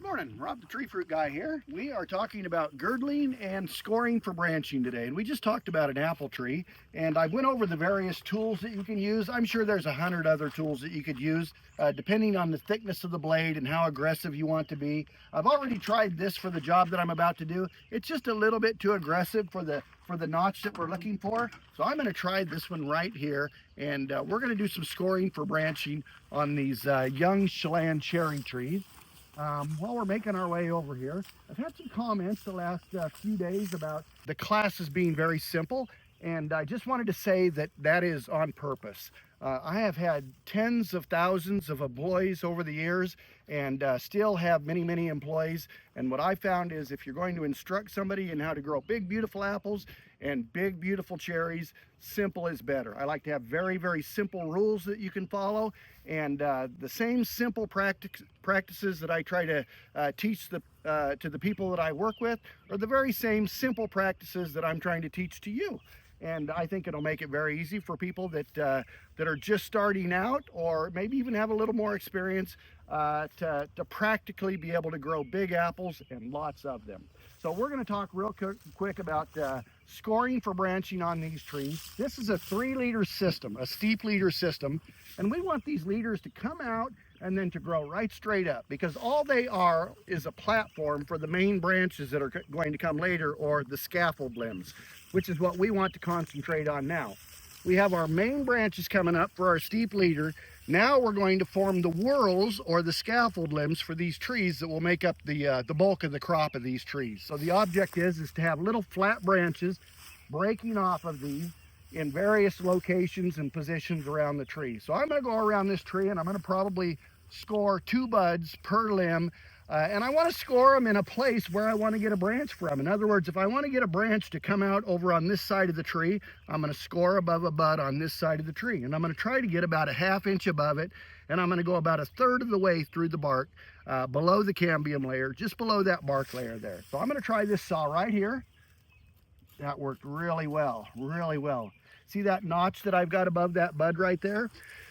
Good morning, Rob the Tree Fruit Guy here. We are talking about girdling and scoring for branching today. And we just talked about an apple tree, and I went over the various tools that you can use. I'm sure there's 100 other tools that you could use, depending on the thickness of the blade and how aggressive you want to be. I've already tried this for the job that I'm about to do. It's just a little bit too aggressive for the notch that we're looking for. So I'm going to try this one right here, and we're going to do some scoring for branching on these young Chelan cherry trees. While we're making our way over here, I've had some comments the last few days about the classes being very simple, and I just wanted to say that that is on purpose. I have had tens of thousands of employees over the years, and still have many employees. And what I found is if you're going to instruct somebody in how to grow big, beautiful apples and big, beautiful cherries, simple is better. I like to have very simple rules that you can follow, and the same simple practices that I try to teach to the people that I work with are the very same simple practices that I'm trying to teach to you. And I think it'll make it very easy for people that are just starting out, or maybe even have a little more experience, to practically be able to grow big apples and lots of them. So we're going to talk real quick about scoring for branching on these trees. This is a 3-leader system, a steep leader system, and we want these leaders to come out and then to grow right straight up, because all they are is a platform for the main branches that are going to come later, or the scaffold limbs, which is what we want to concentrate on now. We have our main branches coming up for our steep leader. Now we're going to form the whorls, or the scaffold limbs, for these trees that will make up the bulk of the crop of these trees. So the object is to have little flat branches breaking off of these in various locations and positions around the tree. So I'm going to go around this tree, and I'm going to probably score 2 buds per limb. And I want to score them in a place where I want to get a branch from. In other words, if I want to get a branch to come out over on this side of the tree, I'm going to score above a bud on this side of the tree. And I'm going to try to get about a 1/2 inch above it. And I'm going to go about 1/3 of the way through the bark, below the cambium layer, just below that bark layer there. So I'm going to try this saw right here. That worked really well. See that notch that I've got above that bud right there?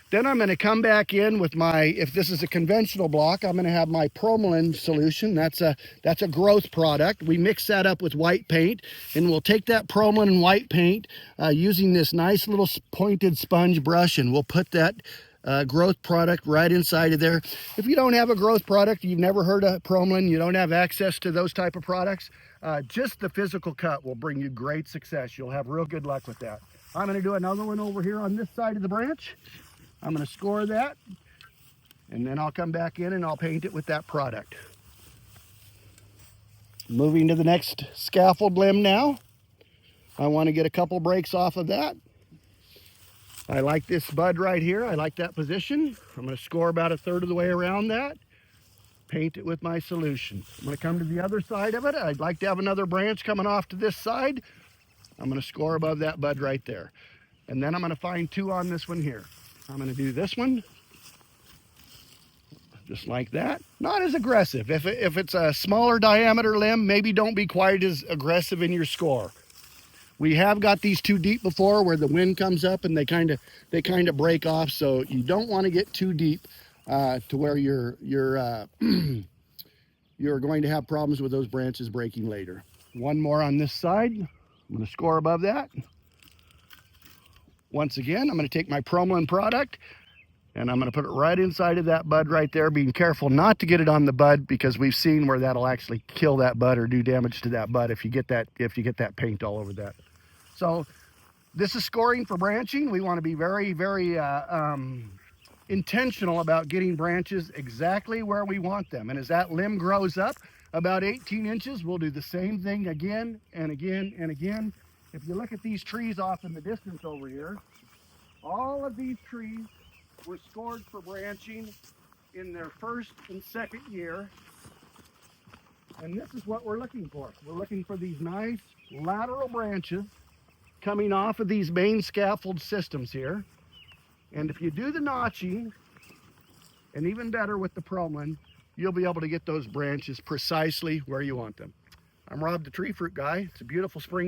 Then I'm going to come back in with my, if this is a conventional block, I'm going to have my Promelin solution. That's a growth product. We mix that up with white paint, and we'll take that Promelin and white paint using this nice little pointed sponge brush, and we'll put that growth product right inside of there. If you don't have a growth product, you've never heard of Promelin, you don't have access to those type of products, just the physical cut will bring you great success. You'll have real good luck with that. I'm going to do another one over here on this side of the branch. I'm going to score that, and then I'll come back in and I'll paint it with that product. Moving to the next scaffold limb now. I want to get a couple breaks off of that. I like this bud right here. I like that position. I'm going to score about 1/3 of the way around that. Paint it with my solution. I'm going to come to the other side of it. I'd like to have another branch coming off to this side. I'm going to score above that bud right there. And then I'm going to find 2 on this one here. I'm going to do this one just like that. Not as aggressive. If it's a smaller diameter limb, maybe don't be quite as aggressive in your score. We have got these too deep before, where the wind comes up and they kind of break off. So you don't want to get too deep to where you're you're going to have problems with those branches breaking later. One more on this side. I'm going to score above that. Once again, I'm going to take my Promelin product, and I'm going to put it right inside of that bud right there, being careful not to get it on the bud, because we've seen where that'll actually kill that bud or do damage to that bud if you get that paint all over that. So this is scoring for branching. We want to be very intentional about getting branches exactly where we want them. And as that limb grows up about 18 inches, we'll do the same thing again and again and again. If you look at these trees off in the distance over here, all of these trees were scored for branching in their 1st and 2nd year. And this is what we're looking for. We're looking for these nice lateral branches coming off of these main scaffold systems here. And if you do the notching, and even better with the Promelin, you'll be able to get those branches precisely where you want them. I'm Rob the Tree Fruit Guy. It's a beautiful spring day.